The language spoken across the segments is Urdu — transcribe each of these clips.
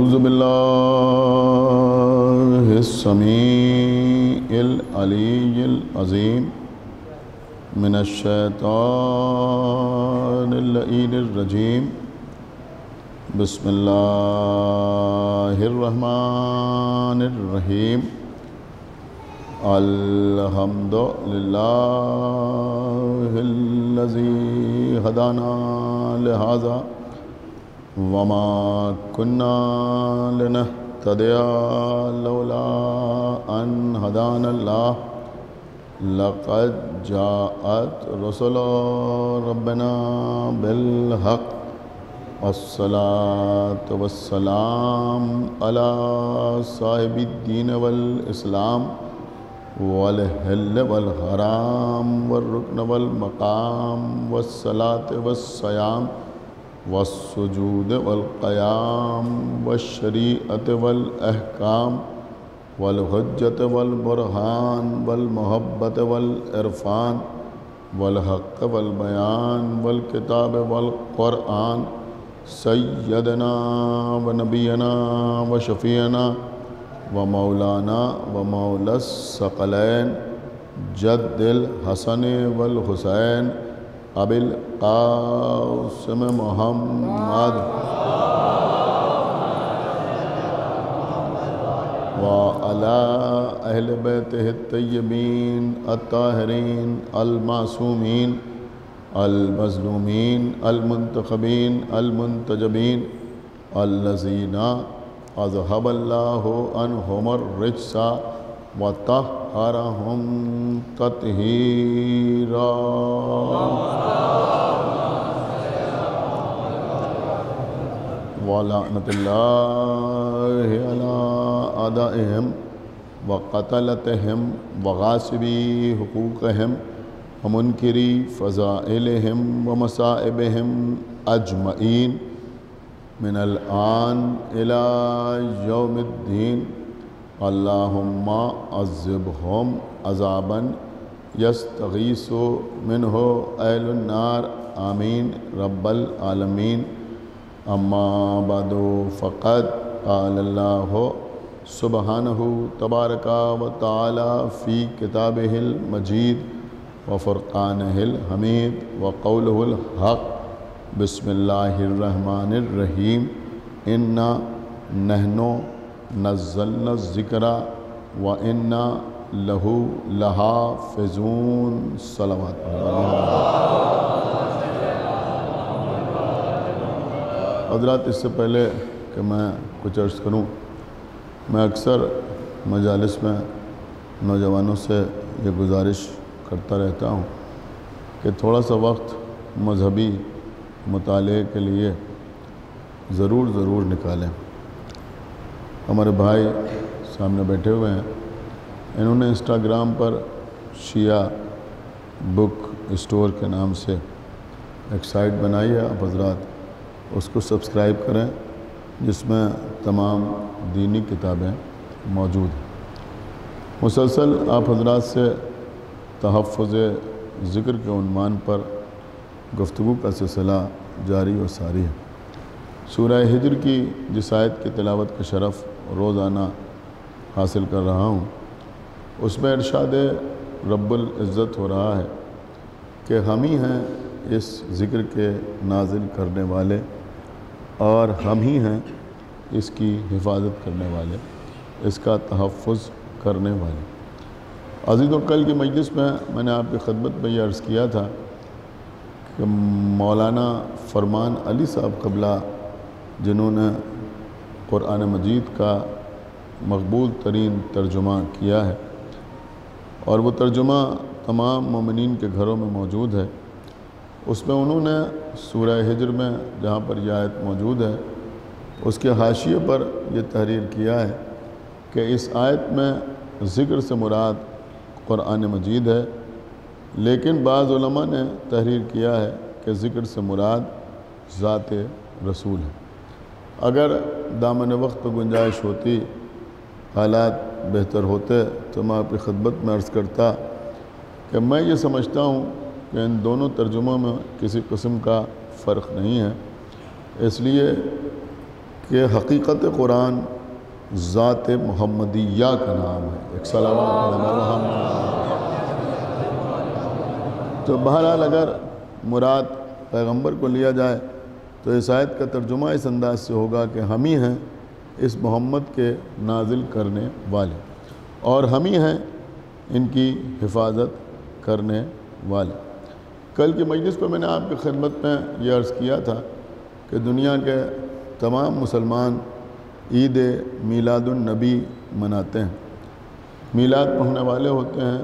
أعوذ بالله السميع العلي العظيم من الشيطان اللعين الرجيم بسم الله الرحمن الرحيم الحمد لله الذي هدانا لهذا وما كنا لنهتدي لولا أن هدانا الله لقد جاءت رسل ربنا بالحق والصلاة والسلام على صاحب الدين والإسلام والحل والحرام والركن والمقام والصلاة والصيام والسجود والقيام والشريعة والأحكام والحجة والبرهان والمحبة والعرفان والحق والبيان والكتاب والقرآن سيدنا ونبينا وشفيعنا ومولانا ومولى الثقلين جد الحسن والحسين أبي القاسم محمد وعلى أهل بيته الطيبين الطاهرين المعصومين المظلومين المنتخبين المنتجبين الذين أذهب الله عنهم الرجس وطهرهم تطهيرا ولعنة الله على أعدائهم وقتلتهم وغاصبي حقوقهم ومنكري فضائلهم ومصائبهم أجمعين من الآن إلى يوم الدين اللهم عذبهم عذابا يستغيث منه أهل النار آمين رب العالمين أما بعد فقد قال الله سبحانه تبارك وتعالى في كتابه المجيد وفرقانه الحميد وقوله الحق بسم الله الرحمن الرحيم إنا نحن نزلنا الذکر وإنا له لحافظون صلوات حضرات، اس سے پہلے کہ میں کچھ عرض کروں، میں اکثر مجالس میں نوجوانوں سے یہ گزارش کرتا رہتا ہوں کہ تھوڑا سا وقت مذہبی مطالعے کے لیے ضرور نکالیں۔ ہمارے بھائی سامنے بیٹھے ہوئے ہیں، انہوں نے انسٹاگرام پر شیعہ بک اسٹور کے نام سے ایک سائٹ بنائی ہے۔ آپ حضرات اس کو سبسکرائب کریں، جس میں تمام دینی کتابیں موجود ہیں۔ مسلسل آپ حضرات سے تحفظ ذکر کے عنوان پر گفتگو کا سلسلہ جاری و ساری ہے۔ سورہ حجر کی جس آیت کی تلاوت کا شرف روزانہ حاصل کر رہا ہوں، اس میں ارشاد رب العزت ہو رہا ہے کہ ہم ہی ہیں اس ذکر کے نازل کرنے والے اور ہم ہی ہیں اس کی حفاظت کرنے والے، اس کا تحفظ کرنے والے۔ عزیزوں، کل کی مجلس میں نے آپ کی خدمت میں یہ عرض کیا تھا کہ مولانا فرمان علی صاحب قبلہ، جنہوں نے قرآن مجید کا مقبول ترین ترجمہ کیا ہے اور وہ ترجمہ تمام مومنین کے گھروں میں موجود ہے، اس میں انہوں نے سورہ حجر میں جہاں پر یہ آیت موجود ہے، اس کے حاشیے پر یہ تحریر کیا ہے کہ اس آیت میں ذکر سے مراد قرآن مجید ہے، لیکن بعض علماء نے تحریر کیا ہے کہ ذکر سے مراد ذات رسول ہے۔ اگر دامن وقت پر گنجائش ہوتی، حالات بہتر ہوتے، تو میں آپ کی خدمت میں عرض کرتا کہ میں یہ سمجھتا ہوں کہ ان دونوں ترجموں میں کسی قسم کا فرق نہیں ہے، اس لیے کہ حقیقت قرآن ذات محمدیہ کا نام ہے۔ ایک صلوات علی محمد۔ تو بہرحال اگر مراد پیغمبر کو لیا جائے تو اس آیت کا ترجمہ اس انداز سے ہوگا کہ ہم ہی ہیں اس محمد کے نازل کرنے والے، اور ہم ہی ہیں ان کی حفاظت کرنے والے۔ کل کی مجلس کو میں نے آپ کی خدمت میں یہ عرض کیا تھا کہ دنیا کے تمام مسلمان عید میلاد النبی مناتے ہیں۔ میلاد پڑھنے والے ہوتے ہیں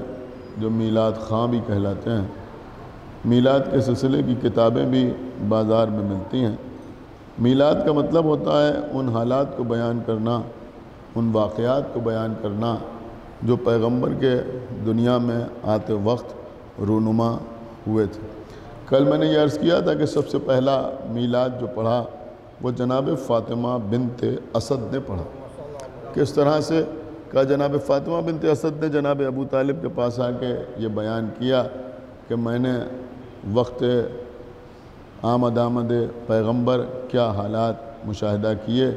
جو میلاد خواں بھی کہلاتے ہیں۔ میلاد کے سلسلے کی کتابیں بھی بازار میں ملتی ہیں۔ میلاد کا مطلب ہوتا ہے ان حالات کو بیان کرنا، ان واقعات کو بیان کرنا جو پیغمبر کے دنیا میں آتے وقت رونما ہوئے تھے۔ کل میں نے یہ عرض کیا تھا کہ سب سے پہلا میلاد جو پڑھا وہ جناب فاطمہ بنت اسد نے پڑھا۔ کس طرح سے کہ جناب فاطمہ بنت اسد نے جناب ابو طالب کے پاس آ کے یہ بیان کیا کہ میں نے وقت آمد پیغمبر کیا حالات مشاہدہ کیے،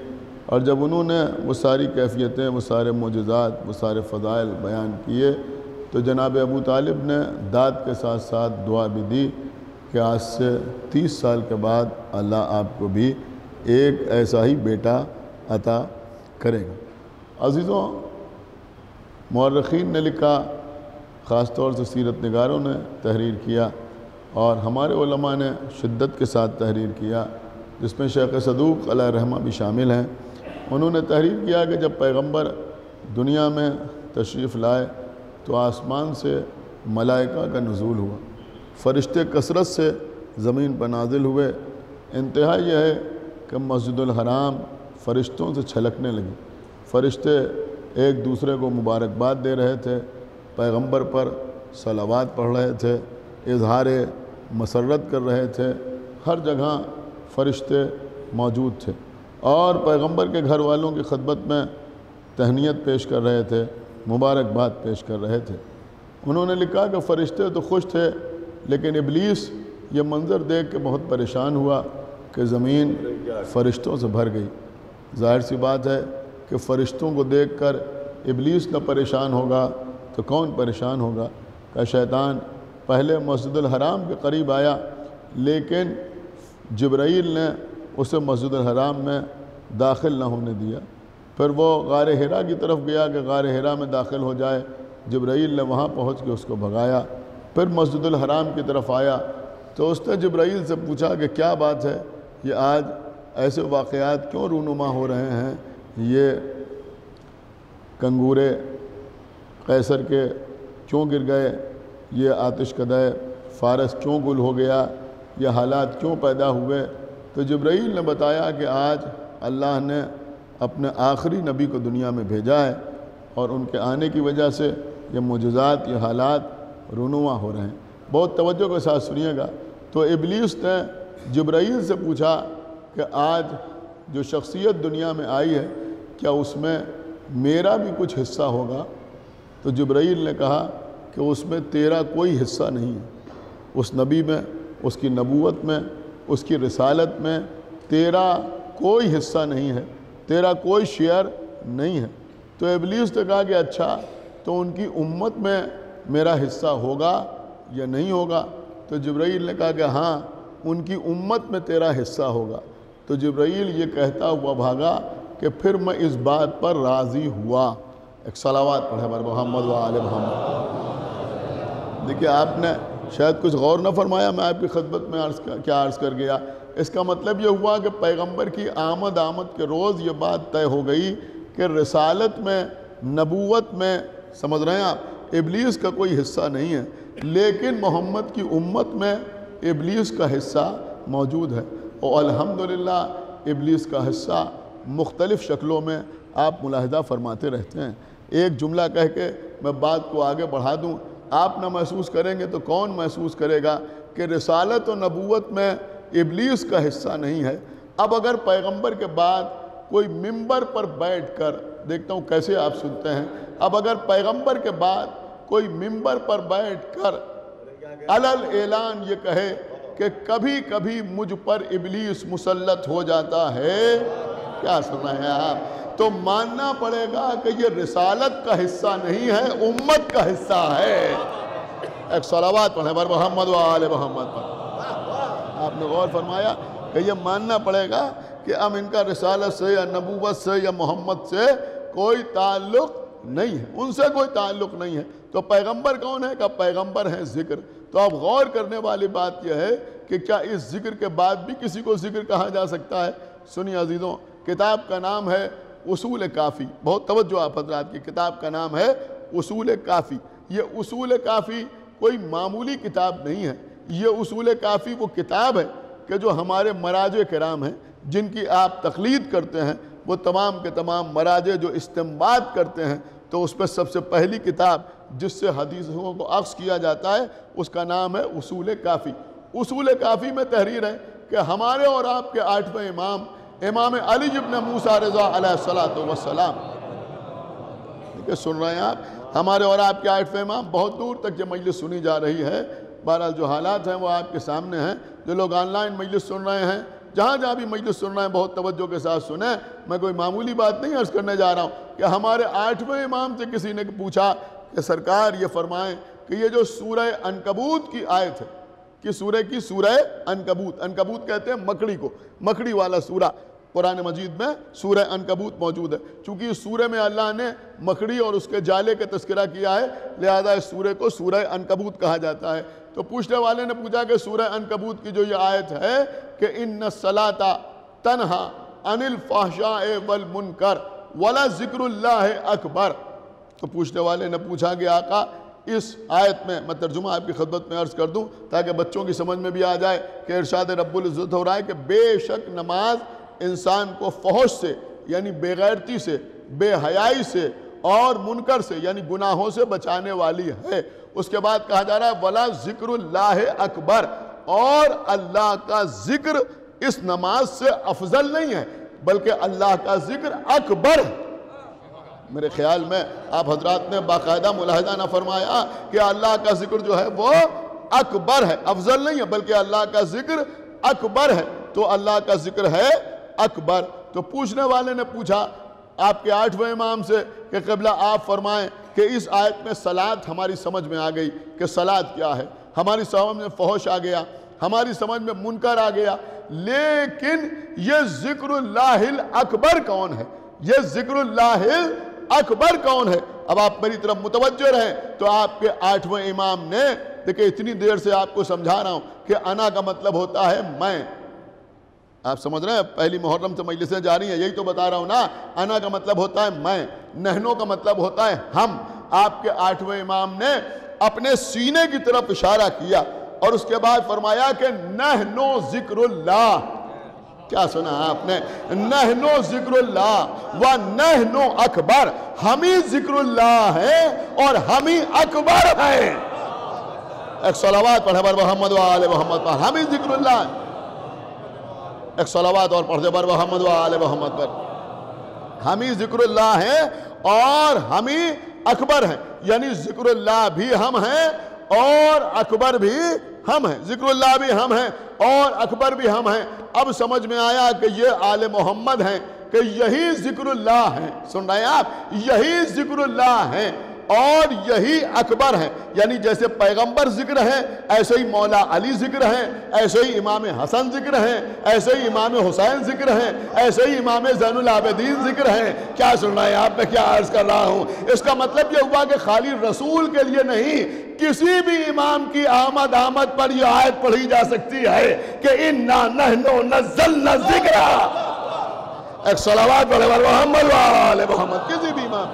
اور جب انہوں نے وہ ساری کیفیتیں، وہ سارے معجزات، وہ سارے فضائل بیان کیے تو جناب ابو طالب نے داد کے ساتھ ساتھ دعا بھی دی کہ آج سے 30 سال کے بعد اللہ آپ کو بھی ایک ایسا ہی بیٹا عطا کرے گا۔ عزیزوں، مورخین نے لکھا، خاص طور سے سیرت نگاروں نے تحریر کیا، اور ہمارے علماء نے شدت کے ساتھ تحریر کیا، جس میں شیخ صدوق علیہ رحمہ بھی شامل ہیں۔ انہوں نے تحریر کیا کہ جب پیغمبر دنیا میں تشریف لائے تو آسمان سے ملائکہ کا نزول ہوا، فرشتے کثرت سے زمین پر نازل ہوئے۔ انتہا یہ ہے کہ مسجد الحرام فرشتوں سے چھلکنے لگی، فرشتے ایک دوسرے کو مبارکباد دے رہے تھے، پیغمبر پر صلوات پڑھ رہے تھے، اظہار مسرت کر رہے تھے، ہر جگہ فرشتے موجود تھے، اور پیغمبر کے گھر والوں کی خدمت میں تہنیت پیش کر رہے تھے، مبارکباد پیش کر رہے تھے۔ انہوں نے لکھا کہ فرشتے تو خوش تھے، لیکن ابلیس یہ منظر دیکھ کے بہت پریشان ہوا کہ زمین فرشتوں سے بھر گئی۔ ظاہر سی بات ہے کہ فرشتوں کو دیکھ کر ابلیس نہ پریشان ہوگا تو کون پریشان ہوگا؟ کہ شیطان پہلے مسجد الحرام کے قریب آیا، لیکن جبرائیل نے اسے مسجد الحرام میں داخل نہ ہونے دیا۔ پھر وہ غار حرا کی طرف گیا کہ غار حرا میں داخل ہو جائے، جبرائیل نے وہاں پہنچ کے اس کو بھگایا۔ پھر مسجد الحرام کی طرف آیا تو اس نے جبرائیل سے پوچھا کہ کیا بات ہے، یہ آج ایسے واقعات کیوں رونما ہو رہے ہیں؟ یہ کنگورے قیصر کے کیوں گر گئے؟ یہ آتش کدہ فارس کیوں گل ہو گیا؟ یہ حالات کیوں پیدا ہوئے؟ تو جبرائیل نے بتایا کہ آج اللہ نے اپنے آخری نبی کو دنیا میں بھیجا ہے، اور ان کے آنے کی وجہ سے یہ معجزات، یہ حالات رونما ہو رہے ہیں۔ بہت توجہ کے ساتھ سنیے گا۔ تو ابلیس نے جبرائیل سے پوچھا کہ آج جو شخصیت دنیا میں آئی ہے کیا اس میں میرا بھی کچھ حصہ ہوگا؟ تو جبرائیل نے کہا کہ اس میں تیرا کوئی حصہ نہیں ہے، اس نبی میں، اس کی نبوت میں، اس کی رسالت میں تیرا کوئی حصہ نہیں ہے، تیرا کوئی شیئر نہیں ہے۔ تو ابلیس نے کہا کہ اچھا، تو ان کی امت میں میرا حصہ ہوگا یا نہیں ہوگا؟ تو جبرائیل نے کہا کہ ہاں، ان کی امت میں تیرا حصہ ہوگا۔ تو جبرائیل یہ کہتا ہوا بھاگا کہ پھر میں اس بات پر راضی ہوا۔ ایک صلوات پڑھے ہمارے محمد و آل محمد۔ دیکھیے، آپ نے شاید کچھ غور نہ فرمایا، میں آپ کی خدمت میں کیا عرض کر گیا۔ اس کا مطلب یہ ہوا کہ پیغمبر کی آمد کے روز یہ بات طے ہو گئی کہ رسالت میں، نبوت میں، سمجھ رہے ہیں آپ، ابلیس کا کوئی حصہ نہیں ہے، لیکن محمد کی امت میں ابلیس کا حصہ موجود ہے، اور الحمدللہ ابلیس کا حصہ مختلف شکلوں میں آپ ملاحظہ فرماتے رہتے ہیں۔ ایک جملہ کہہ کے میں بات کو آگے بڑھا دوں، آپ نہ محسوس کریں گے تو کون محسوس کرے گا کہ رسالت و نبوت میں ابلیس کا حصہ نہیں ہے۔ اب اگر پیغمبر کے بعد کوئی ممبر پر بیٹھ کر، دیکھتا ہوں کیسے آپ سنتے ہیں، اب اگر پیغمبر کے بعد کوئی ممبر پر بیٹھ کر علل اعلان یہ کہے کہ کبھی کبھی مجھ پر ابلیس مسلط ہو جاتا ہے، کیا سن رہے ہیں آپ؟ تو ماننا پڑے گا کہ یہ رسالت کا حصہ نہیں ہے، امت کا حصہ ہے۔ ایک صلوات پڑھیں بر محمد و آل محمد پر۔ آپ نے غور فرمایا کہ یہ ماننا پڑے گا کہ اب ان کا رسالت سے یا نبوت سے یا محمد سے کوئی تعلق نہیں ہے، ان سے کوئی تعلق نہیں ہے۔ تو پیغمبر کون ہے؟ کہ پیغمبر ہیں ذکر۔ تو اب غور کرنے والی بات یہ ہے کہ کیا اس ذکر کے بعد بھی کسی کو ذکر کہا جا سکتا ہے؟ سنیے عزیزوں، کتاب کا نام ہے اصول کافی۔ بہت توجہ آپ حضرات کی، کتاب کا نام ہے اصول کافی۔ یہ اصول کافی کوئی معمولی کتاب نہیں ہے، یہ اصول کافی وہ کتاب ہے کہ جو ہمارے مراجع کرام ہیں جن کی آپ تقلید کرتے ہیں، وہ تمام کے تمام مراجع جو استنباط کرتے ہیں، تو اس پہ سب سے پہلی کتاب جس سے حدیثوں کو اخذ کیا جاتا ہے اس کا نام ہے اصول کافی۔ اصول کافی میں تحریر ہے کہ ہمارے اور آپ کے 8ویں امام، امام علی ابن موسیٰ رضا علیہ السلام، سن رہے ہیں آپ؟ ہمارے اور آپ کے 8ویں امام، بہت دور تک یہ مجلس سنی جا رہی ہے۔ بہرحال جو حالات ہیں وہ آپ کے سامنے ہیں۔ جو لوگ آن لائن مجلس سن رہے ہیں، جہاں جہاں بھی مجلس سن رہے ہیں، بہت توجہ کے ساتھ سنیں۔ میں کوئی معمولی بات نہیں عرض کرنے جا رہا ہوں کہ ہمارے 8ویں امام سے کسی نے پوچھا کہ سرکار یہ فرمائیں کہ یہ جو سورہ عنکبوت کی آیت ہے، کہ سورہ کی سورہ عنکبوت، عنکبوت کہتے ہیں مکڑی کو، مکڑی والا سورہ قرآن مجید میں سورہ عنکبوت موجود ہے۔ چونکہ اس سورہ میں اللہ نے مکڑی اور اس کے جالے کا تذکرہ کیا ہے، لہذا اس سورہ کو سورہ عنکبوت کہا جاتا ہے۔ تو پوچھنے والے نے پوچھا کہ سورہ عنکبوت کی جو یہ آیت ہے کہ ان الصلاۃ تنہا عن الفحشاء والمنکر ولذکر اللہ اکبر، تو پوچھنے والے نے پوچھا کہ آقا اس آیت میں، میں ترجمہ آپ کی خدمت میں عرض کر دوں تاکہ بچوں کی سمجھ میں بھی آ جائے کہ ارشاد رب العزت ہو رہا ہے کہ بے شک نماز انسان کو فحش سے یعنی بے غیرتی سے، بے حیائی سے اور منکر سے یعنی گناہوں سے بچانے والی ہے۔ اس کے بعد کہا جا رہا ہے وَلَا ذِكْرُ اللَّهِ اکبر، اور اللہ کا ذکر اس نماز سے افضل نہیں ہے بلکہ اللہ کا ذکر اکبر ہے۔ میرے خیال میں آپ حضرات نے باقاعدہ ملاحظہ نہ فرمایا کہ اللہ کا ذکر جو ہے وہ اکبر ہے، افضل نہیں ہے بلکہ اللہ کا ذکر اکبر ہے۔ تو اللہ کا ذکر ہے اکبر۔ تو پوچھنے والے نے پوچھا آپ کے 8ویں امام سے کہ قبلہ آپ فرمائیں کہ اس آیت میں صلاۃ ہماری سمجھ میں آ گئی کہ صلاۃ کیا ہے، ہماری سمجھ میں فحش آ گیا، ہماری سمجھ میں منکر آ گیا، لیکن یہ ذکر اللہ اکبر کون ہے؟ یہ ذکر اللہ اکبر کون ہے؟ اب آپ میری طرف متوجہ رہیں تو آپ کے 8ویں امام نے، دیکھیں اتنی دیر سے آپ کو سمجھا رہا ہوں کہ انا کا مطلب ہوتا ہے میں، آپ سمجھ رہے ہیں؟ پہلی محرم سے مجلسیں جاری ہیں، یہی تو بتا رہا ہوں نا۔ انا کا مطلب ہوتا ہے میں، نحنو کا مطلب ہوتا ہے ہم۔ آپ کے 8ویں امام نے اپنے سینے کی طرف اشارہ کیا اور اس کے بعد فرمایا کہ نحنو ذکر اللہ۔ کیا سنا آپ نے؟ نحنو ذکر اللہ و نحنو اکبر، ہم ہی ذکر اللہ ہیں اور ہم ہی اکبر ہیں۔ ایک صلوات پڑھے بر محمد و آل محمد پر، ہم ہی ذکر اللہ ہیں۔ ایک صلوات اور پڑھ دے بر محمد و آل محمد پر، ہم ہی ذکر اللہ ہیں اور ہم ہی اکبر ہیں، یعنی ذکر اللہ بھی ہم ہیں اور اکبر بھی ہم ہیں، ذکر اللہ بھی ہم ہیں اور اکبر بھی ہم ہیں۔ اب سمجھ میں آیا کہ یہ آل محمد ہیں، کہ یہی ذکر اللہ ہیں۔ سن رہے ہیں آپ؟ یہی ذکر اللہ ہیں اور یہی اکبر ہیں، یعنی جیسے پیغمبر ذکر ہیں ایسے ہی مولا علی ذکر ہیں، ایسے ہی امام حسن ذکر ہیں، ایسے ہی امام حسین ذکر ہیں، ایسے ہی امام زین العابدین ذکر ہیں۔ کیا سن رہے ہیں آپ؟ میں کیا عرض کر رہا ہوں؟ اس کا مطلب یہ ہوا کہ خالی رسول کے لیے نہیں، کسی بھی امام کی آمد پر یہ آیت پڑھی جا سکتی ہے کہ اِنَّا نَحْنُ نَزَّلْنَا الذِّکْرَ۔ ایک صلوات پڑھے بر محمد و آل محمد، کسی بھی امام،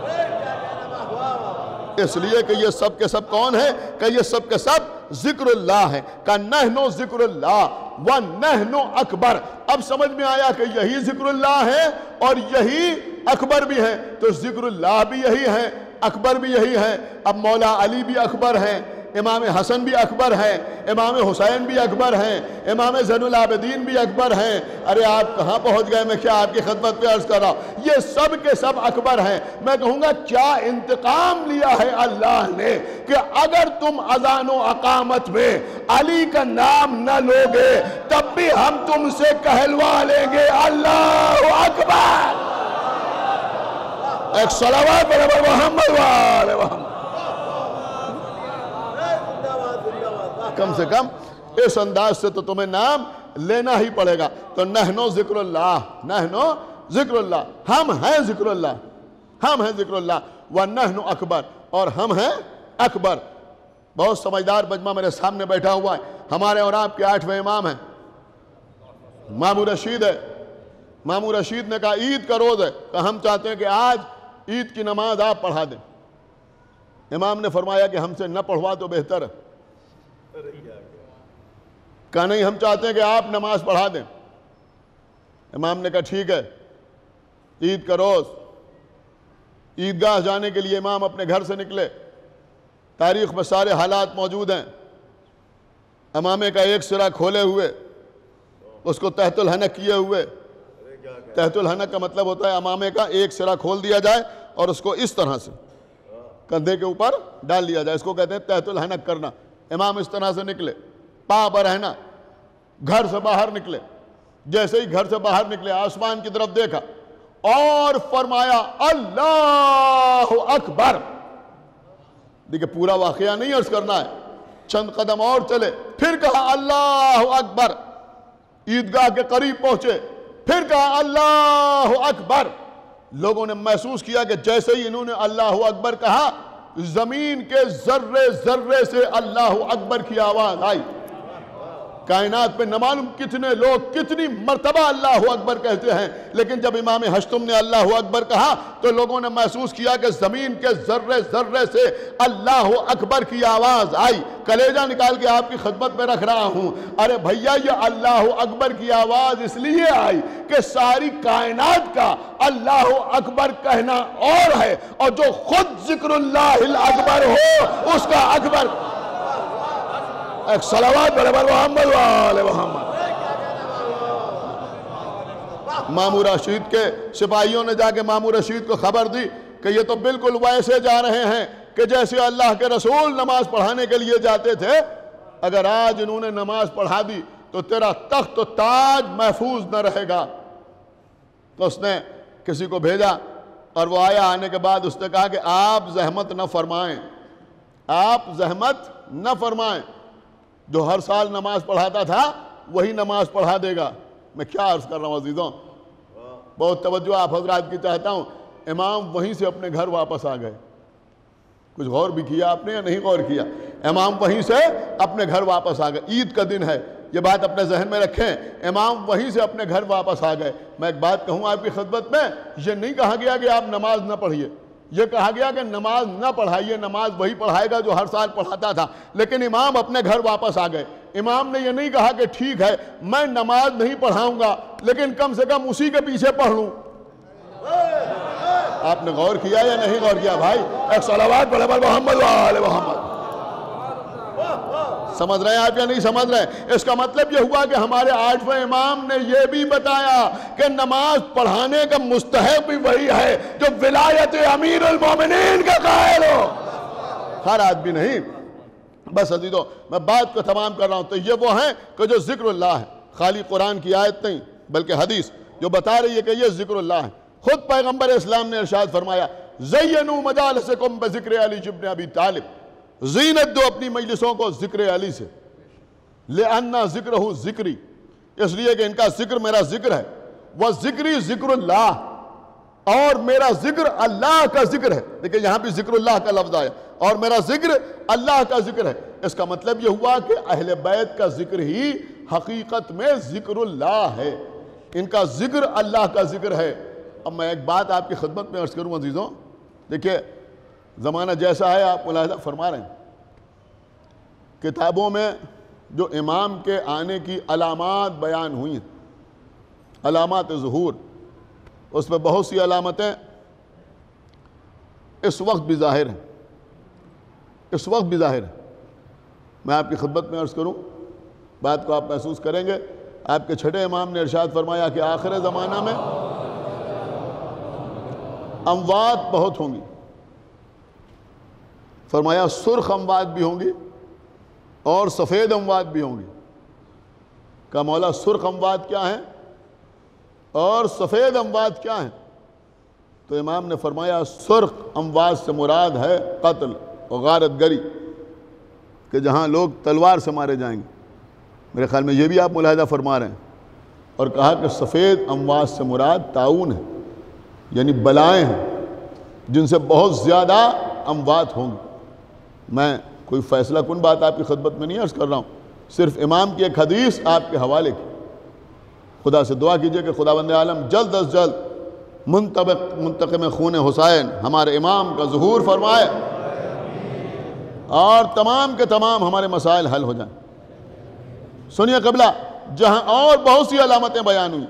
اس لیے کہ یہ سب کے سب کون ہیں؟ کہ یہ سب کے سب ذکر اللہ ہیں، کہ نحنو ذکر اللہ و نحنو اکبر۔ اب سمجھ میں آیا کہ یہی ذکر اللہ ہے اور یہی اکبر بھی ہے، تو ذکر اللہ بھی یہی ہے، اکبر بھی یہی ہے۔ اب مولا علی بھی اکبر ہیں، امام حسن بھی اکبر ہیں، امام حسین بھی اکبر ہیں، امام زین العابدین بھی اکبر ہیں۔ ارے آپ کہاں پہنچ گئے؟ میں کیا آپ کی خدمت پہ عرض کر رہا ہوں، یہ سب کے سب اکبر ہیں۔ میں کہوں گا کیا انتقام لیا ہے اللہ نے کہ اگر تم اذان و اقامت میں علی کا نام نہ لوگے تب بھی ہم تم سے کہلوا لیں گے اللہ اکبر۔ ایک صلوات برابر محمد والے محمد. کم سے کم اس انداز سے تو تمہیں نام لینا ہی پڑے گا. تو نحنو ذکر اللہ، نحنو ذکر اللہ، ہم ہیں ذکر اللہ، ہم ہیں ذکر اللہ. وَنَحْنُ اکبر، اور ہم ہیں اکبر. بہت سمجھدار مجمع میرے سامنے بیٹھا ہوا ہے. ہمارے اور آپ کے 8ویں امام ہیں، مامو رشید ہے. مامو رشید نے کہا عید کا روز ہے، کہ ہم چاہتے ہیں کہ آج عید کی نماز آپ پڑھا دیں. امام نے فرمایا کہ ہم سے نہ پڑھوا تو بہتر ہے. کہا نہیں، ہم چاہتے ہیں کہ آپ نماز پڑھا دیں. امام نے کہا ٹھیک ہے. عید کا روز عیدگاہ جانے کے لیے امام اپنے گھر سے نکلے. تاریخ میں سارے حالات موجود ہیں. امامے کا ایک سرا کھولے ہوئے، اس کو تحت الحنک کیے ہوئے. تحت الحنک کا مطلب ہوتا ہے امامے کا ایک سرا کھول دیا جائے اور اس کو اس طرح سے کندھے کے اوپر ڈال دیا جائے. اس کو کہتے ہیں تحت الحنک کرنا. امام اس طرح سے نکلے، پا برہنا، گھر سے باہر نکلے. جیسے ہی گھر سے باہر نکلے آسمان کی طرف دیکھا اور فرمایا اللہ اکبر. دیکھیں پورا واقعہ نہیں عرض کرنا ہے، چند قدم اور چلے، پھر کہا اللہ اکبر. عیدگاہ کے قریب پہنچے، پھر کہا اللہ اکبر. لوگوں نے محسوس کیا کہ جیسے ہی انہوں نے اللہ اکبر کہا، زمین کے ذرے ذرے سے اللہ اکبر کی آواز آئی. کائنات پہ نہ معلوم کتنے لوگ کتنی مرتبہ اللہ اکبر کہتے ہیں، لیکن جب امام ہشتم نے اللہ اکبر کہا تو لوگوں نے محسوس کیا کہ زمین کے ذرے ذرے سے اللہ اکبر کی آواز آئی. کلیجہ نکال کے آپ کی خدمت میں رکھ رہا ہوں. ارے بھیا یہ اللہ اکبر کی آواز اس لیے آئی کہ ساری کائنات کا اللہ اکبر کہنا اور ہے، اور جو خود ذکر اللہ الاکبر ہو اس کا اکبر. ایک صلوات برابر محمد والے محمد. مامو رشید کے سپاہیوں نے جا کے مامو رشید کو خبر دی کہ یہ تو بالکل ویسے جا رہے ہیں کہ جیسے اللہ کے رسول نماز پڑھانے کے لیے جاتے تھے. اگر آج انہوں نے نماز پڑھا دی تو تیرا تخت و تاج محفوظ نہ رہے گا. تو اس نے کسی کو بھیجا اور وہ آیا. آنے کے بعد اس نے کہا کہ آپ زحمت نہ فرمائیں، آپ زحمت نہ فرمائیں. جو ہر سال نماز پڑھاتا تھا وہی نماز پڑھا دے گا. میں کیا عرض کر رہا ہوں عزیزوں، بہت توجہ آپ حضرات کی چاہتا ہوں. امام وہیں سے اپنے گھر واپس آ گئے. کچھ غور بھی کیا آپ نے یا نہیں غور کیا؟ امام وہیں سے اپنے گھر واپس آ گئے. عید کا دن ہے، یہ بات اپنے ذہن میں رکھیں. امام وہیں سے اپنے گھر واپس آ گئے. میں ایک بات کہوں آپ کی خدمت میں، یہ نہیں کہا گیا کہ آپ نماز نہ پڑھیے، یہ کہا گیا کہ نماز نہ پڑھائیے. نماز وہی پڑھائے گا جو ہر سال پڑھاتا تھا. لیکن امام اپنے گھر واپس آ گئے. امام نے یہ نہیں کہا کہ ٹھیک ہے میں نماز نہیں پڑھاؤں گا لیکن کم سے کم اسی کے پیچھے پڑھ لوں. آپ نے غور کیا یا نہیں غور کیا بھائی؟ ایک صلوات برابر محمد وآل محمد. سمجھ رہے ہیں آپ یا نہیں سمجھ رہے ہیں؟ اس کا مطلب یہ ہوا کہ ہمارے 8ویں امام نے یہ بھی بتایا کہ نماز پڑھانے کا مستحق بھی وہی ہے جو ولایت امیر المومنین کا قائل ہو، ہر آدمی نہیں. بس عزیزو میں بات کو تمام کر رہا ہوں. تو یہ وہ ہیں کہ جو ذکر اللہ ہے، خالی قرآن کی آیت نہیں بلکہ حدیث جو بتا رہی ہے کہ یہ ذکر اللہ ہے. خود پیغمبر اسلام نے ارشاد فرمایا زینوا مجالسکم بذکر علی ابن ابی طالب، زینت دو اپنی مجلسوں کو ذکر علی سے. لِأَنَّ ذِكْرَهُ ذکری، اس لیے کہ ان کا ذکر میرا ذکر ہے. وَذِكْرِ ذِكْرُ اللَّهِ، اور میرا ذکر اللہ کا ذکر ہے. دیکھیں یہاں بھی ذکر اللہ کا لفظ آیا، اور میرا ذکر اللہ کا ذکر ہے. اس کا مطلب یہ ہوا کہ اہل بیت کا ذکر ہی حقیقت میں ذکر اللہ ہے. ان کا ذکر اللہ کا ذکر ہے. اب میں ایک بات آپ کی خدمت میں عرض کروں عزیزوں. دیکھیں زمانہ جیسا ہے آپ ملاحظہ فرما رہے ہیں. کتابوں میں جو امام کے آنے کی علامات بیان ہوئی ہیں، علامات ظہور، اس میں بہت سی علامتیں اس وقت بھی ظاہر ہیں، اس وقت بھی ظاہر ہیں. میں آپ کی خدمت میں عرض کروں، بات کو آپ محسوس کریں گے. آپ کے چھٹے امام نے ارشاد فرمایا کہ آخر زمانہ میں اموات بہت ہوں گی. فرمایا سرخ اموات بھی ہوں گی اور سفید اموات بھی ہوں گی. کہا مولا سرخ اموات کیا ہیں اور سفید اموات کیا ہیں؟ تو امام نے فرمایا سرخ اموات سے مراد ہے قتل و غارت گری، کہ جہاں لوگ تلوار سے مارے جائیں گے، میرے خیال میں یہ بھی آپ ملاحظہ فرما رہے ہیں۔ اور کہا کہ سفید اموات سے مراد طاعون ہے، یعنی بلائیں ہیں جن سے بہت زیادہ اموات ہوں گے۔ میں کوئی فیصلہ کن بات آپ کی خدمت میں نہیں عرض کر رہا ہوں، صرف امام کی ایک حدیث آپ کے حوالے کی۔ خدا سے دعا کیجئے کہ خداوند عالم جلد از جلد منتقم خون حسین ہمارے امام کا ظہور فرمائے اور تمام کے تمام ہمارے مسائل حل ہو جائیں۔ سنیے قبلہ، جہاں اور بہت سی علامتیں بیان ہوئی،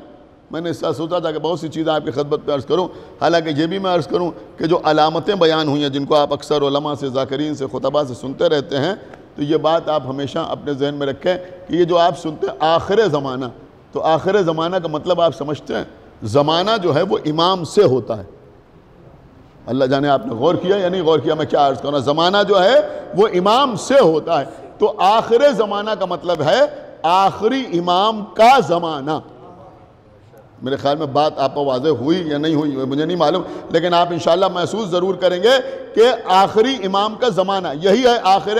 میں نے اس سے سوچا تھا کہ بہت سی چیزیں آپ کی خدمت پہ عرض کروں، حالانکہ یہ بھی میں عرض کروں کہ جو علامتیں بیان ہوئی ہیں جن کو آپ اکثر علماء سے، ذاکرین سے، خطبہ سے سنتے رہتے ہیں، تو یہ بات آپ ہمیشہ اپنے ذہن میں رکھیں کہ یہ جو آپ سنتے ہیں آخر زمانہ، تو آخر زمانہ کا مطلب آپ سمجھتے ہیں زمانہ جو ہے وہ امام سے ہوتا ہے۔ اللہ جانے آپ نے غور کیا یا نہیں غور کیا، میں کیا عرض کروں، زمانہ جو ہے وہ امام سے ہوتا ہے، تو آخر زمانہ کا مطلب ہے آخری امام کا زمانہ۔ میرے خیال میں بات آپ کو واضح ہوئی یا نہیں ہوئی مجھے نہیں معلوم، لیکن آپ انشاءاللہ محسوس ضرور کریں گے کہ آخری امام کا زمانہ یہی ہے آخر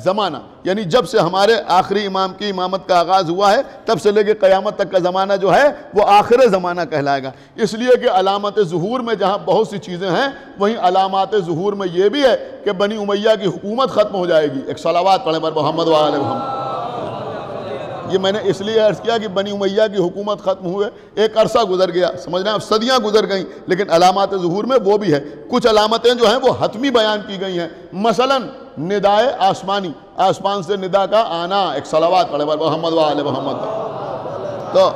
زمانہ، یعنی جب سے ہمارے آخری امام کی امامت کا آغاز ہوا ہے تب سے لے کے قیامت تک کا زمانہ جو ہے وہ آخر زمانہ کہلائے گا۔ اس لیے کہ علامات ظہور میں جہاں بہت سی چیزیں ہیں، وہیں علامات ظہور میں یہ بھی ہے کہ بنی امیہ کی حکومت ختم ہو جائے گی۔ ایک صلوات پڑھیں بر محمد و آل محمد۔ یہ میں نے اس لیے عرض کیا کہ بنی امیہ کی حکومت ختم ہوئے، ایک عرصہ گزر گیا، سمجھ رہے ہیں، صدیاں گزر گئیں، لیکن علامات ظہور میں وہ بھی ہے۔ کچھ علامتیں جو ہیں وہ حتمی بیان کی گئی ہیں، مثلا ندائے آسمانی، آسمان سے ندا کا آنا، ایک صلوات پڑھے بر محمد و آل محمد۔ تو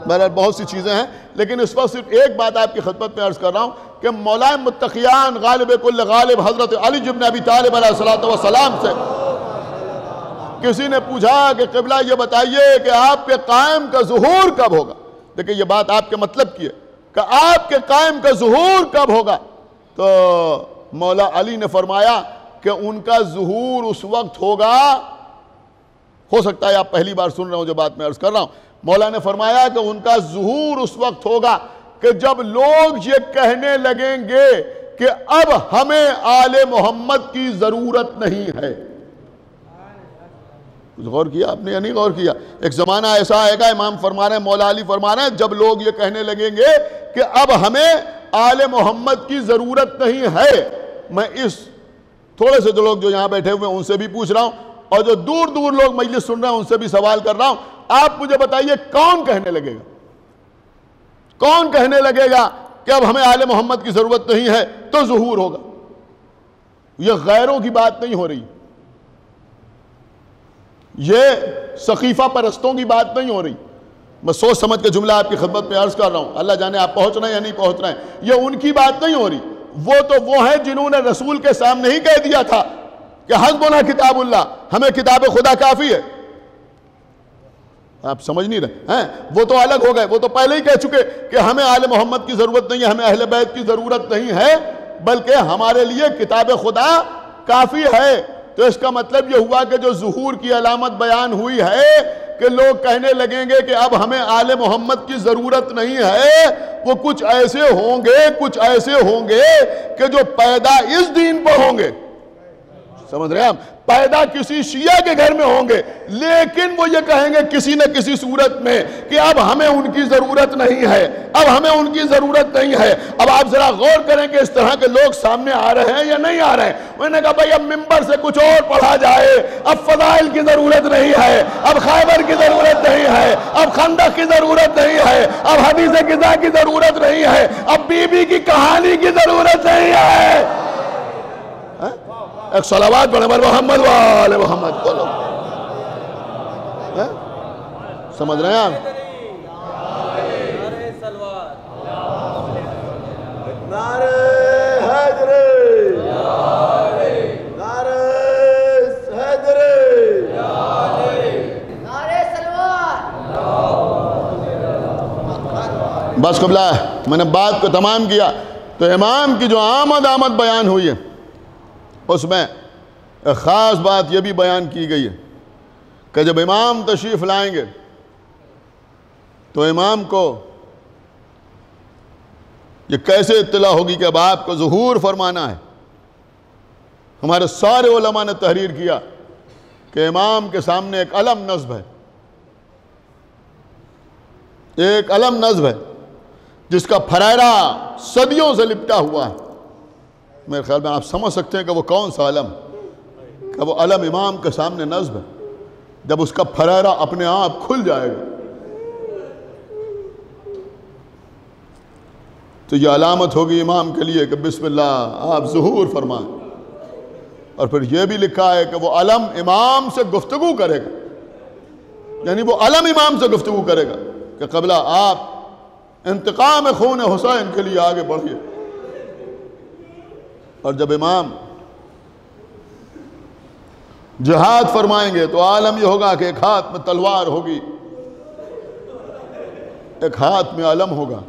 بہرحال بہت سی چیزیں ہیں، لیکن اس وقت صرف ایک بات آپ کی خدمت میں عرض کر رہا ہوں کہ مولا متقیان غالب کل غالب حضرت علی بن ابی طالب علیہ السلام سے کسی نے پوچھا کہ قبلہ یہ بتائیے کہ آپ کے قائم کا ظہور کب ہوگا؟ دیکھیں یہ بات آپ کے مطلب کی ہے کہ آپ کے قائم کا ظہور کب ہوگا؟ تو مولا علی نے فرمایا کہ ان کا ظہور اس وقت ہوگا، ہو سکتا ہے آپ پہلی بار سن رہے ہو جو بات میں عرض کر رہا ہوں، مولا نے فرمایا کہ ان کا ظہور اس وقت ہوگا کہ جب لوگ یہ کہنے لگیں گے کہ اب ہمیں آل محمد کی ضرورت نہیں ہے۔ غور کیا آپ نے یا نہیں غور کیا؟ ایک زمانہ ایسا آئے گا، امام فرما رہے ہیں، مولا علی فرما رہے ہیں، جب لوگ یہ کہنے لگیں گے کہ اب ہمیں آل محمد کی ضرورت نہیں ہے۔ میں اس تھوڑے سے جو لوگ جو یہاں بیٹھے ہوئے ہیں ان سے بھی پوچھ رہا ہوں، اور جو دور دور لوگ مجلس سن رہے ہیں ان سے بھی سوال کر رہا ہوں، آپ مجھے بتائیے کون کہنے لگے گا؟ کون کہنے لگے گا کہ اب ہمیں آل محمد کی ضرورت نہیں ہے تو ظہور ہوگا؟ یہ غیروں کی بات نہیں ہو رہی، یہ سقیفہ پرستوں کی بات نہیں ہو رہی، میں سوچ سمجھ کے جملہ آپ کی خدمت میں عرض کر رہا ہوں، اللہ جانے آپ پہنچ رہے ہیں یا نہیں پہنچ رہے ہیں، یہ ان کی بات نہیں ہو رہی۔ وہ تو وہ ہیں جنہوں نے رسول کے سامنے ہی کہہ دیا تھا کہ حسبنا کتاب اللہ، ہمیں کتاب خدا کافی ہے۔ آپ سمجھ نہیں رہے ہیں، وہ تو الگ ہو گئے، وہ تو پہلے ہی کہہ چکے کہ ہمیں آل محمد کی ضرورت نہیں ہے، ہمیں اہل بیت کی ضرورت نہیں ہے، بلکہ ہمارے لیے کتاب خدا کافی ہے۔ تو اس کا مطلب یہ ہوا کہ جو ظہور کی علامت بیان ہوئی ہے کہ لوگ کہنے لگیں گے کہ اب ہمیں آل محمد کی ضرورت نہیں ہے، وہ کچھ ایسے ہوں گے کہ جو پیدا اس دین پر ہوں گے، سمجھ رہے ہیں آپ، پیدا کسی شیعہ کے گھر میں ہوں گے، لیکن وہ یہ کہیں گے کسی نہ کسی صورت میں کہ اب ہمیں ان کی ضرورت نہیں ہے، اب ہمیں ان کی ضرورت نہیں ہے۔ اب آپ ذرا غور کریں کہ اس طرح کے لوگ سامنے آ رہے ہیں یا نہیں آ رہے ہیں۔ میں نے کہا بھائی اب ممبر سے کچھ اور پڑھا جائے، اب فضائل کی ضرورت نہیں ہے، اب خیبر کی ضرورت نہیں ہے، اب خندق کی ضرورت نہیں ہے، اب حدیث قضا کی ضرورت نہیں ہے، اب بی بی کی کہانی کی ضرورت نہیں ہے۔ ایک صلوات پڑھیں بر محمد و آل محمد، بولو، سمجھ رہے ہیں آپ؟ نعرہ حیدر، نعرہ حیدر، نعرہ صلوات۔ بس قبلہ میں نے بات کو تمام کیا، تو امام کی جو آمد بیان ہوئی ہے اس میں ایک خاص بات یہ بھی بیان کی گئی ہے کہ جب امام تشریف لائیں گے تو امام کو یہ کیسے اطلاع ہوگی کہ اب آپ کو ظہور فرمانا ہے؟ ہمارے سارے علماء نے تحریر کیا کہ امام کے سامنے ایک علم نصب ہے، ایک علم نصب ہے جس کا پھریرا صدیوں سے لپٹا ہوا ہے۔ میرے خیال میں آپ سمجھ سکتے ہیں کہ وہ کون سا علم، کہ وہ علم امام کے سامنے نصب ہے۔ جب اس کا پھریرا اپنے آپ کھل جائے گا تو یہ علامت ہوگی امام کے لیے کہ بسم اللہ آپ ظہور فرمائیں۔ اور پھر یہ بھی لکھا ہے کہ وہ علم امام سے گفتگو کرے گا، یعنی وہ علم امام سے گفتگو کرے گا کہ قبلہ آپ انتقام خون حسین کے لیے آگے بڑھیے۔ اور جب امام جہاد فرمائیں گے تو عالم یہ ہوگا کہ ایک ہاتھ میں تلوار ہوگی، ایک ہاتھ میں علم ہوگا۔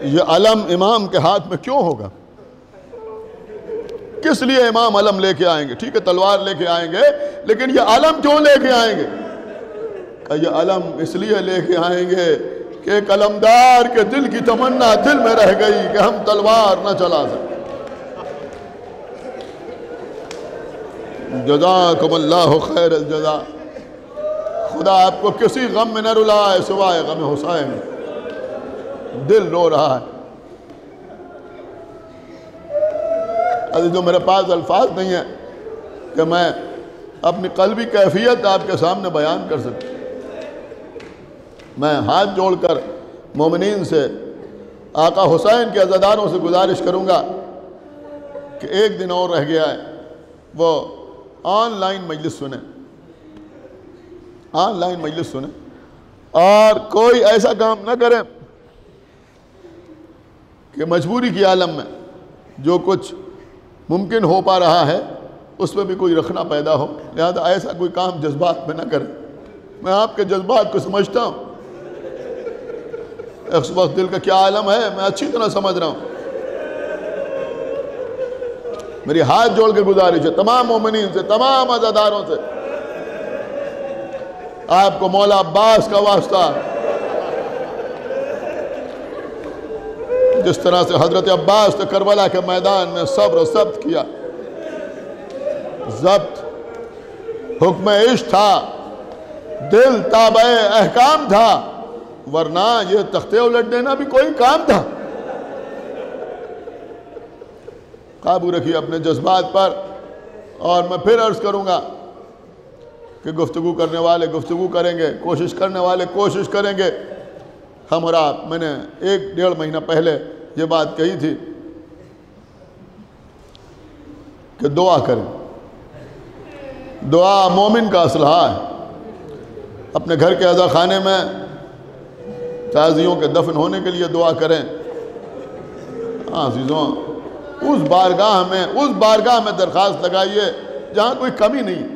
یہ علم امام کے ہاتھ میں کیوں ہوگا؟ کس لیے امام علم لے کے آئیں گے؟ ٹھیک ہے تلوار لے کے آئیں گے، لیکن یہ علم کیوں لے کے آئیں گے؟ کہ یہ علم اس لیے لے کے آئیں گے کہ ایک علمدار کے دل کی تمنا دل میں رہ گئی کہ ہم تلوار نہ چلا سکیں۔ جزاکم اللہ خیر الجزا۔ خدا آپ کو کسی غم میں نہ رلائے سوائے غم حسین، دل رو رہا ہے۔ عزیزوں میرے پاس الفاظ نہیں ہیں کہ میں اپنی قلبی کیفیت آپ کے سامنے بیان کر سکوں۔ میں ہاتھ جوڑ کر مومنین سے، آقا حسین کے عزاداروں سے گزارش کروں گا کہ ایک دن اور رہ گیا ہے، وہ آن لائن مجلس سنیں، آن لائن مجلس سنیں، اور کوئی ایسا کام نہ کریں کہ مجبوری کی عالم میں جو کچھ ممکن ہو پا رہا ہے اس میں بھی کوئی رکھنا پیدا ہو، لہذا ایسا کوئی کام جذبات میں نہ کریں۔ میں آپ کے جذبات کو سمجھتا ہوں، اس وقت دل کا کیا عالم ہے میں اچھی طرح سمجھ رہا ہوں۔ میری ہاتھ جوڑ کے گزارش ہے تمام مومنین سے، تمام عزاداروں سے، آپ کو مولا عباس کا واسطہ، جس طرح سے حضرت عباس نے کربلا کے میدان میں صبر و ضبط کیا، ضبط حکم عشق تھا، دل تابع احکام تھا، ورنہ یہ تختے الٹ دینا بھی کوئی کام تھا۔ قابو رکھیے اپنے جذبات پر، اور میں پھر عرض کروں گا کہ گفتگو کرنے والے گفتگو کریں گے، کوشش کرنے والے کوشش کریں گے۔ ہم اور آپ، میں نے 1-1.5 مہینہ پہلے یہ بات کہی تھی کہ دعا کریں، دعا مومن کا اسلحہ ہے۔ اپنے گھر کے عزا خانے میں تازیوں کے دفن ہونے کے لیے دعا کریں۔ عزیزوں اس بارگاہ میں درخواست لگائیے جہاں کوئی کمی نہیں۔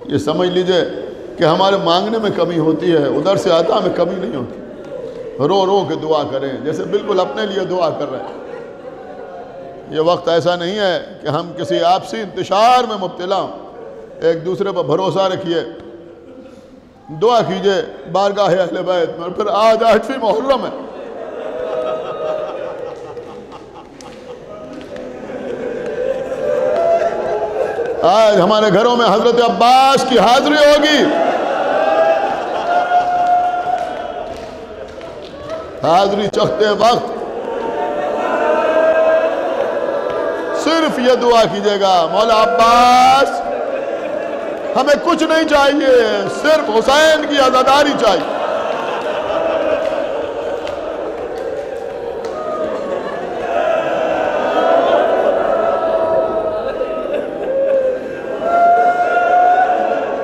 یہ سمجھ لیجئے کہ ہمارے مانگنے میں کمی ہوتی ہے، ادھر سے عطا میں کمی نہیں ہوتی۔ رو رو کے دعا کریں جیسے بالکل اپنے لیے دعا کر رہے ہیں۔ یہ وقت ایسا نہیں ہے کہ ہم کسی آپسی انتشار میں مبتلا ہوں۔ ایک دوسرے پر بھروسہ رکھیے، دعا کیجئے بارگاہ اہل بیت میں۔ اور پھر آج 8ویں محرم ہے، آج ہمارے گھروں میں حضرت عباس کی حاضری ہوگی۔ حاضری چکھتے وقت صرف یہ دعا کیجئے گا، مولا عباس ہمیں کچھ نہیں چاہیے، صرف حسین کی عزاداری چاہیے۔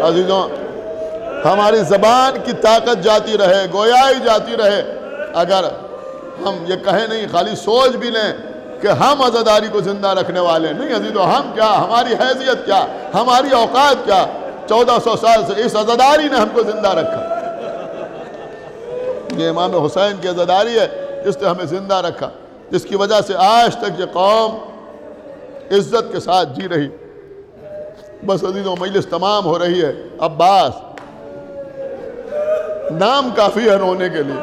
عزیزوں ہماری زبان کی طاقت جاتی رہے، گویائی جاتی رہے، اگر ہم یہ کہیں نہیں، خالی سوچ بھی لیں کہ ہم عزاداری کو زندہ رکھنے والے نہیں۔ عزیزوں ہم کیا، ہماری حیثیت کیا، ہماری اوقات کیا؟ 1400 سال سے اس عزاداری نے ہم کو زندہ رکھا۔ یہ امام حسین کی عزاداری ہے جس نے ہمیں زندہ رکھا، جس کی وجہ سے آج تک یہ قوم عزت کے ساتھ جی رہی۔ بس عزیزوں مجلس تمام ہو رہی ہے۔ عباس نام کافی ہے رونے کے لیے.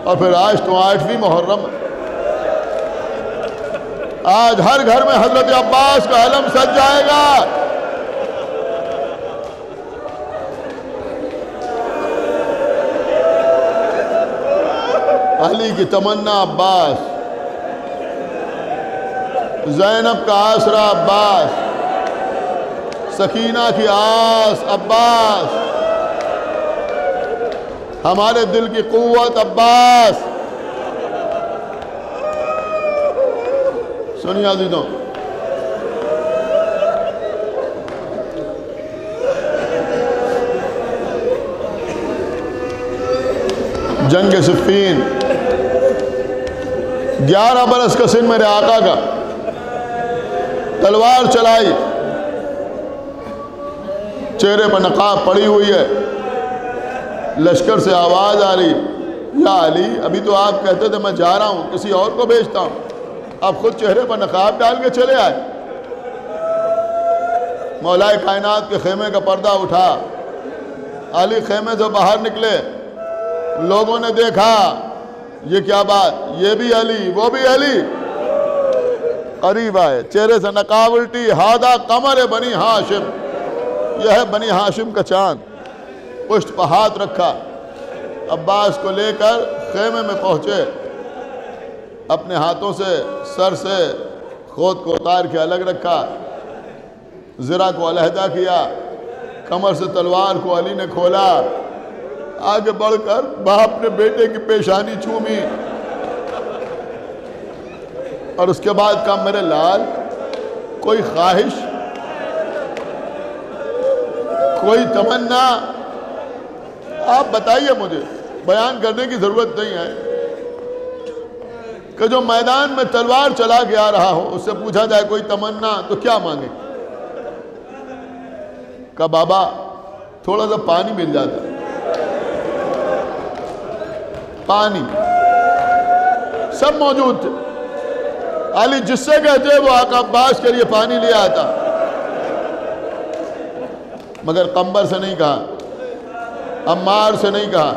اور پھر آج تو 8ویں محرم ہے. آج ہر گھر میں حضرت عباس کا علم سج جائے گا. علی کی تمنا عباس، زینب کا آسرا عباس، سکینہ کی آس عباس، ہمارے دل کی قوت عباس. سنیے عزیزوں، جنگ صفین 11 برس کا سن میرے آقا کا، تلوار چلائی، چہرے پر نقاب پڑی ہوئی ہے، لشکر سے آواز آ رہی، یا علی ابھی تو آپ کہتے تھے میں جا رہا ہوں کسی اور کو بھیجتا ہوں، آپ خود چہرے پر نقاب ڈال کے چلے آئے. مولا کائنات کے خیمے کا پردہ اٹھا، علی خیمے سے باہر نکلے. لوگوں نے دیکھا یہ کیا بات، یہ بھی علی وہ بھی علی. قریب آئے، چہرے سے نقاب الٹی، ہادہ قمر بنی ہاشم، یہ ہے بنی ہاشم کا چاند. پشت پہ ہاتھ رکھا، عباس کو لے کر خیمے میں پہنچے. اپنے ہاتھوں سے سر سے خود کو اتار کے الگ رکھا، زرہ کو علیحدہ کیا، کمر سے تلوار کو علی نے کھولا. آگے بڑھ کر باپ نے بیٹے کی پیشانی چومی اور اس کے بعد کہا میرے لال کوئی خواہش، کوئی تمنا آپ بتائیے، مجھے بیان کرنے کی ضرورت نہیں ہے کہ جو میدان میں تلوار چلا کے آ رہا ہو اس سے پوچھا جائے کوئی تمنا تو کیا مانگے. کہا بابا تھوڑا سا پانی مل جاتا. پانی سب موجود تھے. علی جس سے کہتے وہ آقا عباس کے لیے پانی لے آتا، مگر قمبر سے نہیں کہا، عمار سے نہیں کہا،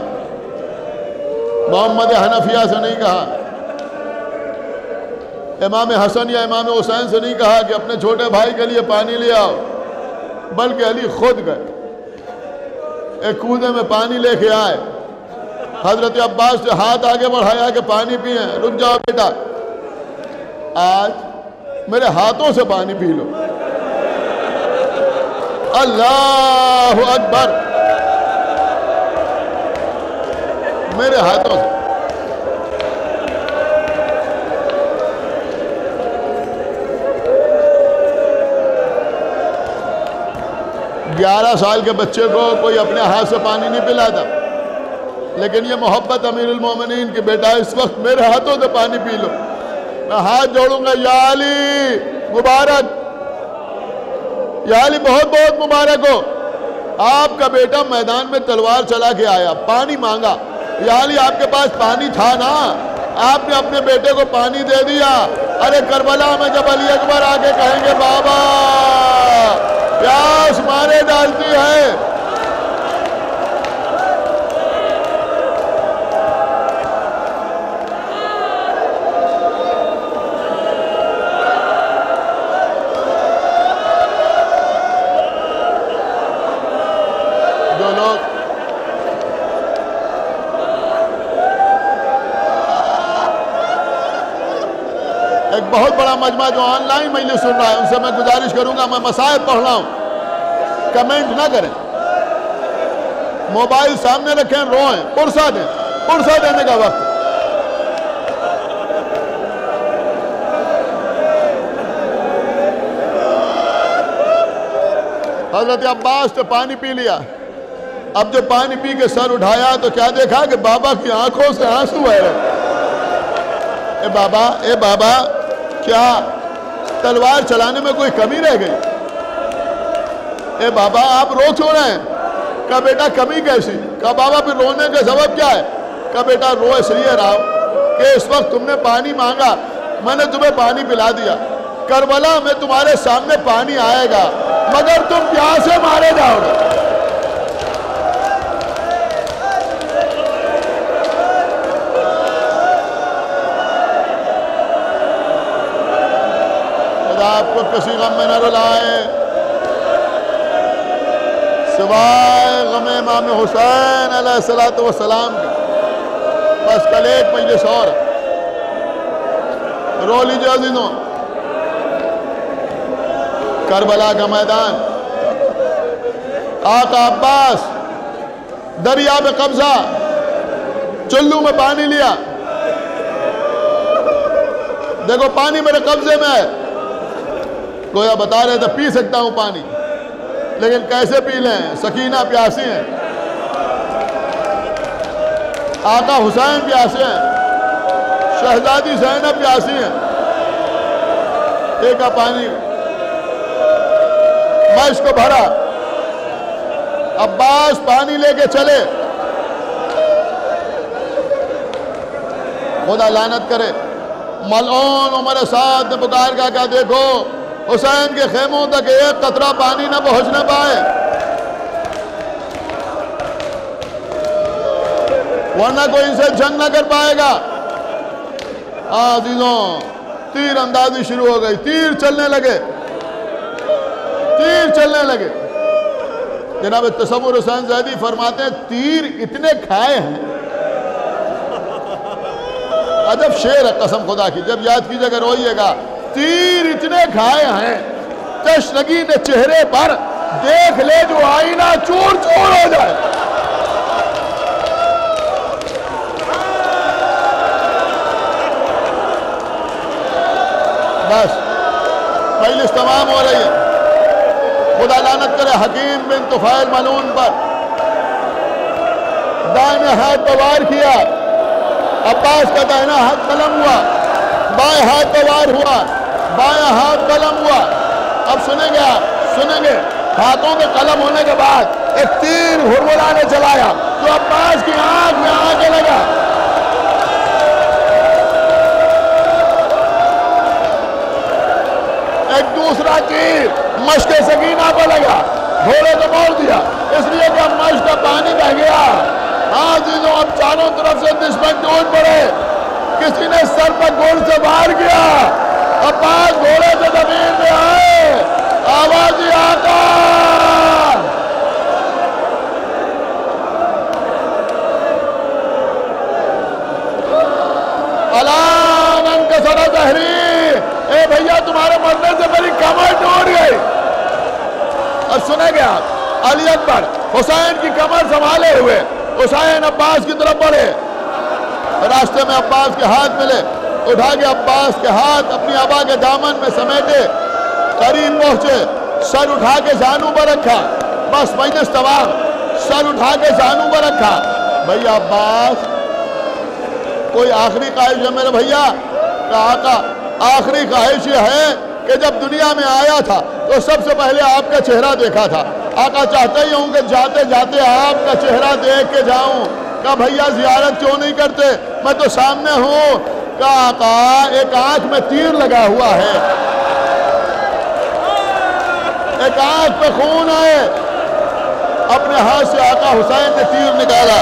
محمد حنفیہ سے نہیں کہا، امام حسن یا امام حسین سے نہیں کہا کہ اپنے چھوٹے بھائی کے لیے پانی لے آؤ، بلکہ علی خود گئے، ایک کودے میں پانی لے کے آئے. حضرت عباس سے ہاتھ آگے بڑھایا کہ پانی پئیں. رک جاؤ بیٹا، آج میرے ہاتھوں سے پانی پی لو. اللہ اکبر، میرے ہاتھوں سے. گیارہ سال کے بچے کو کوئی اپنے ہاتھ سے پانی نہیں پلاتا، لیکن یہ محبت امیر المومنین کی بیٹا اس وقت میرے ہاتھوں سے پانی پی لو. میں ہاتھ جوڑوں گا، یا علی مبارک، یا علی بہت بہت مبارک ہو، آپ کا بیٹا میدان میں تلوار چلا کے آیا، پانی مانگا. یا علی آپ کے پاس پانی تھا نا، آپ نے اپنے بیٹے کو پانی دے دیا. ارے کربلا میں جب علی اکبر آگے کہیں گے بابا پیاس مارے ڈالتی ہے، جو لوگ ایک بہت بڑا مجمع جو آن لائن مجلس سن رہا ہے ان سے میں گزارش کروں گا، میں مسائل پڑھ رہا ہوں، کمنٹ نہ کریں، موبائل سامنے رکھیں، روئیں، پرسہ دیں، پرسہ دینے کا وقت. حضرت عباس نے پانی پی لیا. اب جب پانی پی کے سر اٹھایا تو کیا دیکھا کہ بابا کی آنکھوں سے آنسو ہے. اے بابا کیا تلوار چلانے میں کوئی کمی رہ گئی؟ اے بابا آپ رو کیوں رہے ہیں؟ کہا بیٹا کمی کیسی؟ کہا بابا پھر رونے کا سبب کیا ہے؟ کہا بیٹا رو اس لیے رہا ہوں کہ اس وقت تم نے پانی مانگا، میں نے تمہیں پانی پلا دیا. کربلا میں تمہارے سامنے پانی آئے گا مگر تم پیاسے مارے جاؤ گے. کسی غم میں نہ رلائے سوائے غم امام حسین علیہ السلام کے۔ بس کل ایک مجلس اور رو لیجیے عزیزوں۔ کربلا کا میدان، آقا عباس دریا پہ قبضہ، چلو میں پانی لیا، دیکھو پانی میرے قبضے میں ہے، گویا بتا رہے تھے پی سکتا ہوں پانی، لیکن کیسے پی لیں، سکینہ پیاسی ہیں، آقا حسین پیاسے ہیں، شہزادی زینب پیاسی ہیں، ایک پانی مشک کو بھرا، عباس پانی لے کے چلے، خدا لعنت کرے، ملعون عمر سعد نے پکار کہا دیکھو حسین کے خیموں تک ایک قطرہ پانی نہ پہنچ نہ پائے، ورنہ کوئی ان سے جنگ نہ کر پائے گا۔ عزیزوں تیر اندازی شروع ہو گئی، تیر چلنے لگے، تیر چلنے لگے۔ جناب تصور حسین زیدی فرماتے ہیں تیر اتنے کھائے ہیں، عجب شعر ہے قسم خدا کی، جب یاد کیجئے گا روئیے گا، تیر اتنے کھائے ہیں تشنگی نے چہرے پر دیکھ لے جو آئینہ چور چور ہو جائے۔ بس مجلس تمام ہو رہی ہے، خدا لعنت کرے حکیم بن طفیل ملعون پر، دائیں ہاتھ پہ وار کیا، عباس کا دائنا ہاتھ قلم ہوا، بائیں ہاتھ پہ وار ہوا، بائیں ہاتھ قلم ہوا۔ اب سنیں گے آپ، سنیں گے ہاتھوں کے قلم ہونے کے بعد ایک تیر ہرملانے چلایا جو عباس کی آنکھ میں آ کے لگا، ایک دوسرا تیر مشک سکینہ کو لگا، گھوڑے کو موڑ دیا، اس لیے کہ مشک کا پانی بہ گیا۔ ہاں عزیزوں اب چاروں طرف سے دشمن ٹوٹ پڑے، کسی نے سر پر گول سے وار کیا، عباس گھوڑے سے زمین میں آئے، آوازی آقا، الان انکسر ظہری، اے بھیا تمہارے مرنے سے میری کمر ٹوٹ گئی۔ اور سنے گے آپ علی اکبر حسین کی کمر سنبھالے ہوئے حسین عباس کی طرف بڑھے، راستے میں عباس کے ہاتھ ملے، اٹھا کے عباس کے ہاتھ اپنی ابا کے دامن میں سمیٹے، قریب پہنچے، سر اٹھا کے زانو پر رکھا، بس مجلس تمام، سر اٹھا کے زانو پر رکھا۔ بھیا عباس کوئی آخری خواہش ہے میرے بھیا؟ کہا آقا آخری خواہش یہ ہے کہ جب دنیا میں آیا تھا تو سب سے پہلے آپ کا چہرہ دیکھا تھا، آقا چاہتا ہی ہوں کہ جاتے جاتے آپ کا چہرہ دیکھ کے جاؤں۔ کہا بھیا زیارت کیوں نہیں کرتے، میں تو سامنے ہوں۔ کہا آقا ایک آنکھ میں تیر لگا ہوا ہے، ایک آنکھ پہ خون ہے۔ اپنے ہاتھ سے آقا حسین نے تیر نکالا،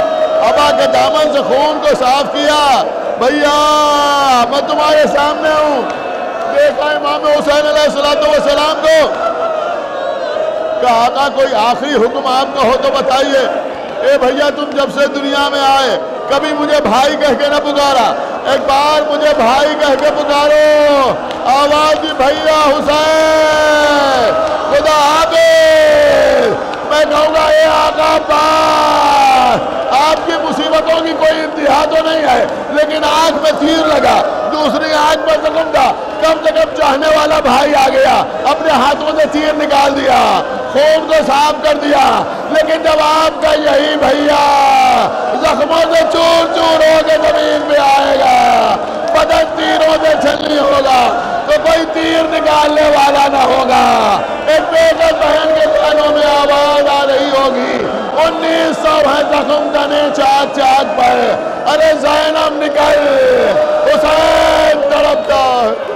ابا کے دامن سے خون کو صاف کیا، بھیا میں تمہارے سامنے ہوں۔ دیکھا امام حسین علیہ السلام کو، کہا آقا کوئی آخری حکم آپ کا ہو تو بتائیے۔ اے بھیا تم جب سے دنیا میں آئے کبھی مجھے بھائی کہہ کے نہ پکارا، ایک بار مجھے بھائی کہہ کے پکارو۔ آواز دی بھیا حسین خدا حافظ۔ میں کہوں گا اے آقا عباس، آپ کی مصیبتوں کی کوئی انتہا تو نہیں ہے، لیکن آنکھ میں تیر لگا، دوسری آنکھ میں زخم تھا، کم سے کم چاہنے والا بھائی آ گیا، اپنے ہاتھوں سے تیر نکال دیا، خون کو صاف کر دیا، لیکن جب آپ کا یہی بھیا زخموں سے چور چور ہو کے زمین پہ آئے گا، بدن تیروں سے چھلنی ہوگا، تو کوئی تیر نکالنے والا نہ ہوگا۔ ایک بیٹے بہن کے کانوں میں آواز آ رہی ہوگی، 1900 ہے زخم تنے چاک چاک پر، ارے زینب نکل، حسین تڑپتا ہے۔